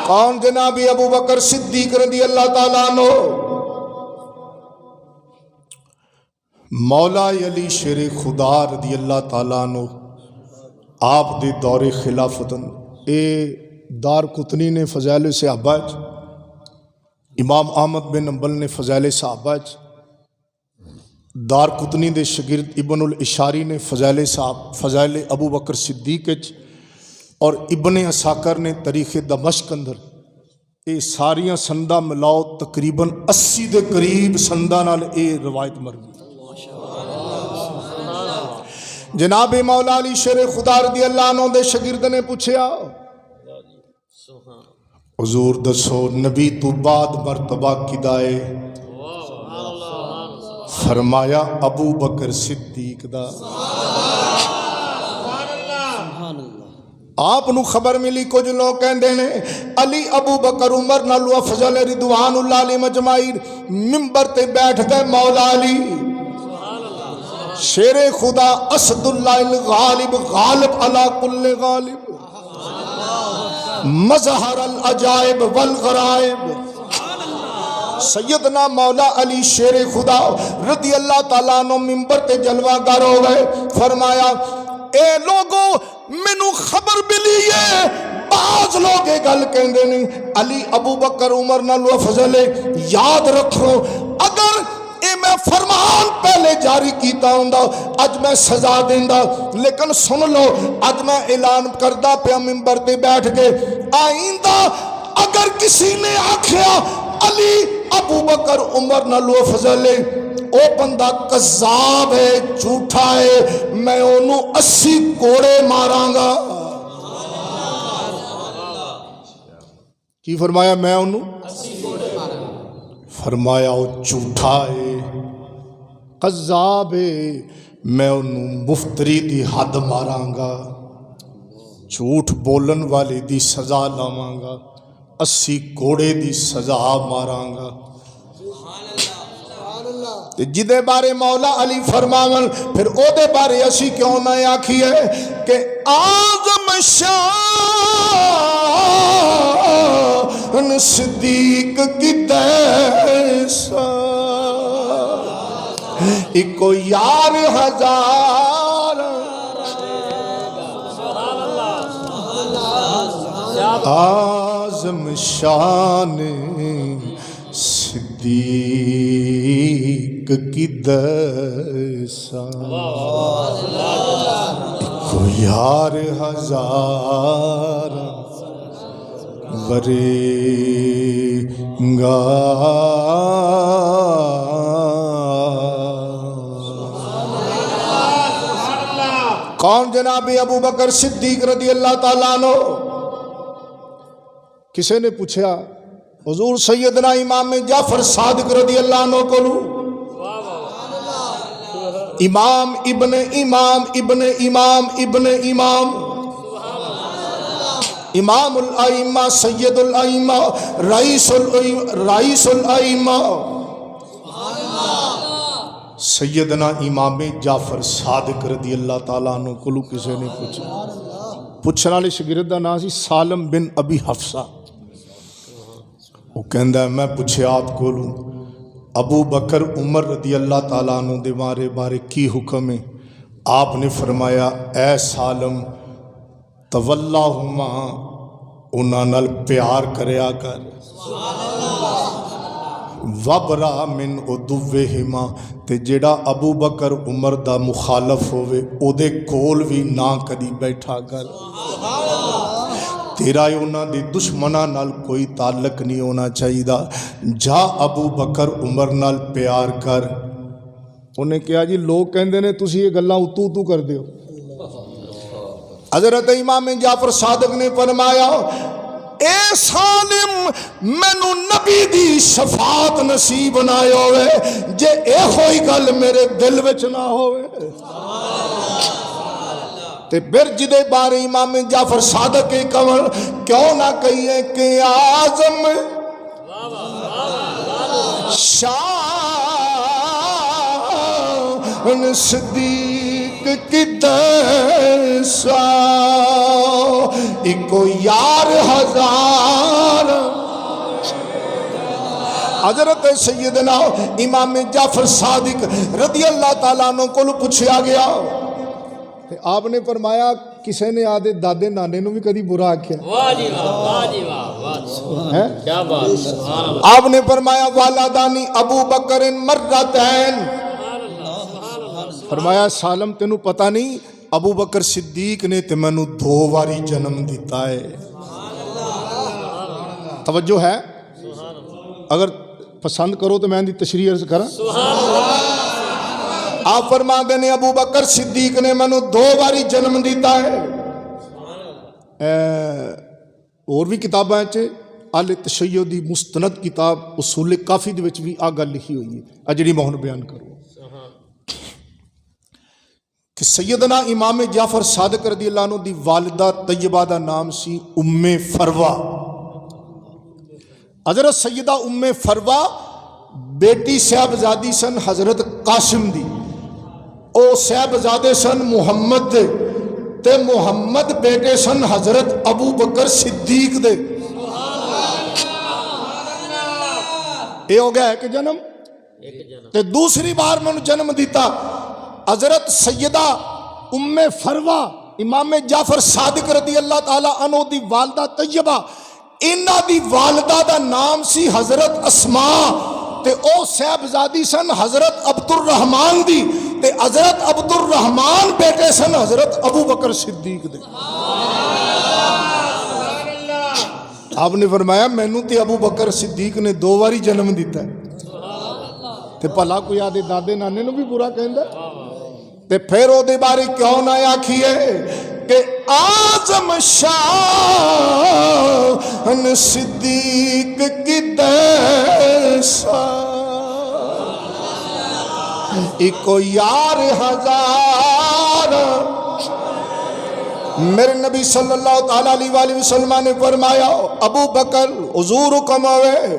کون جناب ابو بکر صدیق رضی اللہ تعالیٰ عنہ. مولا علی شیر خدا رضی اللہ تعالیٰ عنہ آپ دے دور خلافتن اے دار قطنی نے فضائل صحابہ امام احمد بن حنبل نے فضائل صحابہ دار قطنی دے شگرد ابن الاشاری نے فضائل ابو بکر صدیق اور ابن عساکر نے تاریخ دمشق اندر اے ساریاں سندہ ملاؤ تقریباً 80 دے قریب سندہ نال اے روایت مر گئی. جناب مولا علی شیر خدا رضی اللہ عنہ دے شگرد نے پوچھیا حضور دسو نبی تو بعد مرتبہ کدائے. فرمایا ابو بکر صدیق دا. آپ نو خبر ملی کچھ لوگ کہندے نے علی ابو بکر عمر نالو افضل رضوان اللہ علیہ مجمعین. ممبر تے بیٹھ گئے مولا علی شیر خدا اسد اللہ الغالب غالب علی کل غالب مظہر العجائب والغرائب. سیدنا مولا علی شیر خدا رضی اللہ تعالیٰ عنہ ممبر تے جلوہ گر ہو گئے. فرمایا اے لوگوں مینوں خبر ملی ہے بعض لوگ گل کہندے نے علی ابو بکر عمر نالو افضل. یاد رکھو اگر اے میں فرمان پہلے جاری کیتا ہوں اج میں سزا دیندا. لیکن سن لو اج میں اعلان کردہ پیا ممبر تے بیٹھ کے آئندہ اگر کسی نے آکھیا علی ابو بکر عمر نالو افضل او بندہ کذاب ہے جھوٹا ہے میں انہوں 80 کوڑے ماراں گا. کی فرمایا میں انہوں 80 کوڑے ماراں گا. فرمایا وہ جھوٹا ہے کذاب ہے میں انہوں مفتری دی حد ماراں گا. جھوٹ بولن والے دی سزا لاواں گا 80 کوڑے دی سزا ماراں گا تے جدے بارے مولا علی فرماون پھر او دے بارے اسی کیوں نہ آکھیے کہ اعظم شان صدیق کی دیسا ایکو یار ہزار اعظم شان صدیق کی دیسا ایکو یار ہزار ورنگا کون جناب ابو بکر صدیق رضی اللہ تعالیٰ عنہ کسی نے پوچھا حضور سیدنا امام جعفر صادق رضی اللہ عنہ کو امام ابن امام ابن امام ابن امام امام الائمہ سید الائمہ رئیس الائمہ سیدنا امام جعفر صادق رضی اللہ تعالیٰ عنہ کو کسی نے پوچھنے والے شاگرد کا نام سی سالم بن ابی حفصہ وہ کہندا ہے میں پوچھے آپ کو ابو بکر عمر رضی اللہ تعالیٰ عنہ دے بارے کی حکم ہے آپ نے فرمایا اے سالم تولاہما انہاں نال پیار کریا کر وبرا من عدوہما تے جڑا ابو بکر عمر دا مخالف ہوئے او دے کول بھی نہ کدی بیٹھا کر تیرا انہاں دی دشمناں نال کوئی تعلق نہیں ہونا چاہیے جا ابو بکر عمر نال پیار کر انہیں کہا جی لوگ کہندے نے تسی یہ گلاں اتو کر دیو حضرت امام جعفر صادق نے فرمایا اے سالم مینوں نبی دی شفاعت نصیب نہ ہوئے جے اے ہوئی گل میرے دل وچ نہ ہوئے تے پھر جدے بارے امام جعفر صادق کے کمر کیوں نہ کہیے کہ اعظم شان صدیق کی دیسا ایکو یار ہزار حضرت سیدنا امام جعفر صادق رضی اللہ تعالیٰ عنہ کو پوچھا گیا آپ نے فرمایا کسی نے آدھے دادے نانے نو بھی کدی برا آکھیا آپ نے فرمایا والدانی ابو بکر مرتین فرمایا سالم تینوں پتہ نہیں ابو بکر صدیق نے تے مینوں 2 باری جنم دیتا ہے توجہ ہے اگر پسند کرو تو میں دی تشریح عرض کرا آپ فرما دینے ابو بکر صدیق نے مینوں 2 باری جنم دیتا ہے اور بھی کتاباں آل تشیع دی مستند کتاب اصول کافی دے وچ بھی آ گل لکھی ہوئی ہے اجڑی میں ہن بیان کروں کہ سیدنا امام جعفر صادق رضی اللہ عنہ دی والدہ طیبہ دا نام سی ام فروہ حضرت سیدہ ام فروہ بیٹی صاحبزادی سن حضرت قاسم دی او صاحبزادے سن محمد دے تے محمد بیٹے سن حضرت ابو بکر صدیق دے اے ہو گیا ہے کہ جنم تے دوسری بار میں جنم دیتا حضرت سیدہ ام فروہ امام جعفر صادق رضی اللہ تعالیٰ عنہ دی والدہ طیبہ انہاں دی والدہ دا نام سی حضرت اسماء تے او صاحبزادی سن حضرت عبد الرحمن دی تے حضرت عبد الرحمن بیٹے سن حضرت ابو بکر صدیق دے آپ نے فرمایا مینوں تے ابو بکر صدیق نے 2 باری جنم دیتا ہے تے بھلا کوئی آدھے دادے نانے نو بھی برا کہندا تے پھر او دے بارے کیوں نہ آکھیے کہ اعظم شان صدیق کی دیسا ایکو یار ہزار میرے نبی صلی اللہ تعالیٰ علیہ وآلہ وسلم نے فرمایا ابو بکر حضور حکم ہوئے،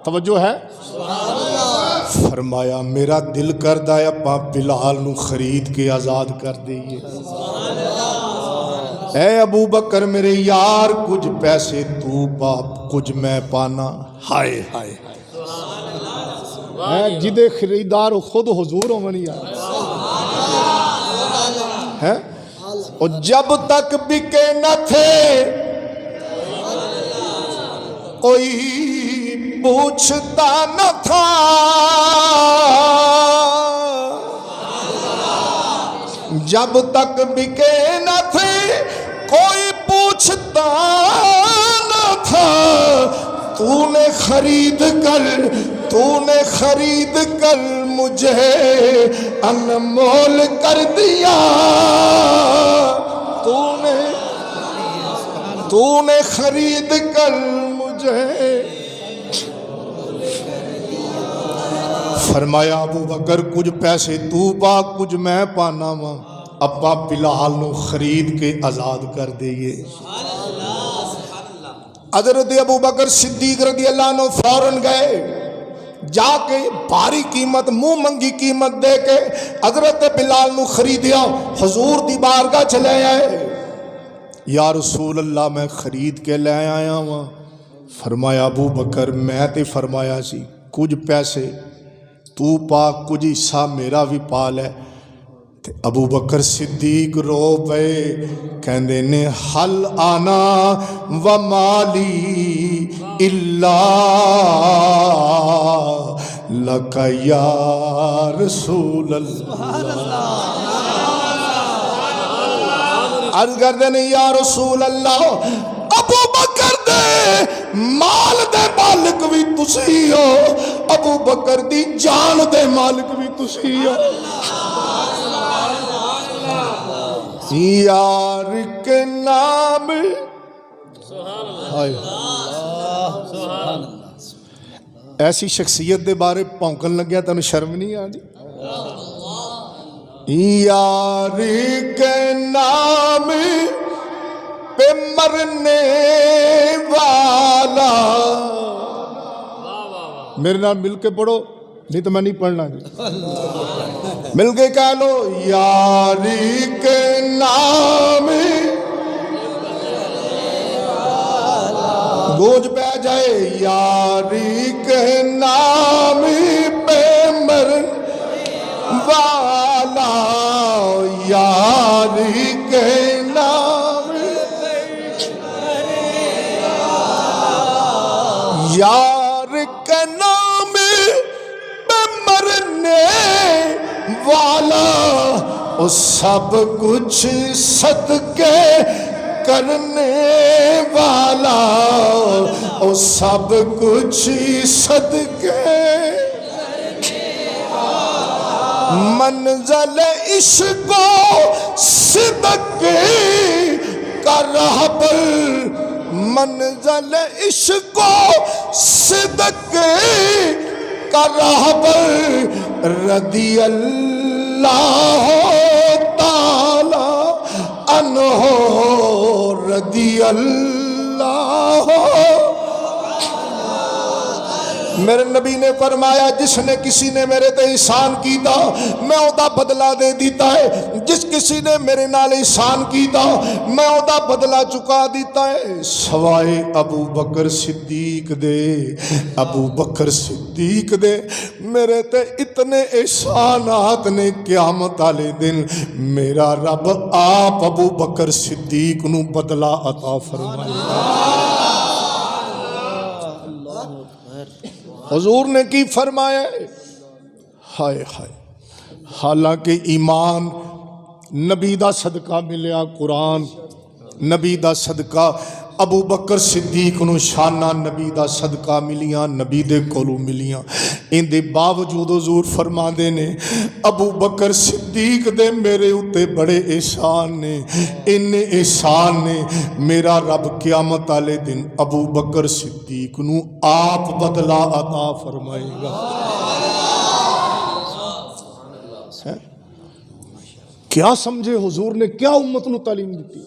توجہ ہے، فرمایا میرا دل کردا ہے اپا بلال نو خرید کے آزاد کر دئیے۔ اے ابو بکر میرے یار کچھ پیسے تو پا کچھ میں پانا۔ ہائے ہائے ہائے، جدے خریدار خود حضور ہو منی یار ہے، اور جب تک بکے نہ تھے کوئی پوچھتا نہ تھا، جب تک بکے نہ تھے کوئی پوچھتا نہ تھا، تو نے خرید کر مجھے انمول کر دیا، تو نے خرید کر مجھے۔ فرمایا ابو بکر کچھ پیسے تو پا کچھ میں پانا وا، ابا بلال نو خرید کے آزاد کر دئیے۔ حضرت ابو بکر صدیق رضی اللہ عنہ فوراً گئے، جا کے بھاری قیمت منہ منگی قیمت دے کے حضرت بلال نو خریدیا، حضور دی بارگاہ چلے آئے، یا رسول اللہ میں خرید کے لے آیا ہوں۔ فرمایا ابو بکر میں تے فرمایا سی کچھ پیسے تو پا کچھ حصہ میرا بھی پال ہے۔ ابو بکر صدیق رو پے کہندے نے حل آنا و مالی الا لک یا رسول اللہ۔ عرض کردے نے یا رسول اللہ ابو بکر دے مال دے مالک بھی تسی ہو، ابو بکر دی جان دے مالک بھی تسی ہو۔ یار کے نام ایسی شخصیت دے بارے پونکن لگیا تنو شرم نہیں آتی؟ یار کے نام پہ مرنے والا، میرے نام مل کے پڑھو نہیں تو میں نہیں پڑھنا جی، مل کے کہہ لو یاری کے نام گونج پہ جائے، یاری کے نام پہ مرنے والا، یاری کے نام یار کے نام پہ مرنے والا، وہ سب کچھ صدقے کرنے والا، وہ سب کچھ صدقے منزل عشق و صدق کا رہبر، منزل عشق و صدق کا رہبر رضی اللہ تعالی عنہ، رضی اللہ۔ میرے نبی نے فرمایا جس نے کسی نے میرے تے احسان کیتا میں اودا بدلہ دے دیتا ہے، جس کسی نے میرے نال احسان کیتا میں اودا بدلہ چکا دیتا ہے، سوائے ابو بکر صدیق دے، ابو بکر صدیق دے میرے تے اتنے احسانات نے قیامت والے دن میرا رب آپ ابو بکر صدیق نو بدلہ عطا فرمائے۔ حضور نے کی فرمایا ہائے ہائے، حالانکہ ایمان نبی دا صدقہ ملیا، قرآن نبی دا صدقہ، ابو بکر صدیق نو شانہ نبی دا صدقہ ملیاں، نبی دے کولو ملیاں، ان دے باوجود حضور فرما دے نے ابو بکر صدیق دے میرے اتے بڑے احسان نے، ان احسان نے میرا رب قیامت والے دن ابو بکر صدیق نو آپ بدلہ عطا فرمائے گا۔ کیا سمجھے حضور نے کیا امت نو تعلیم دیتی.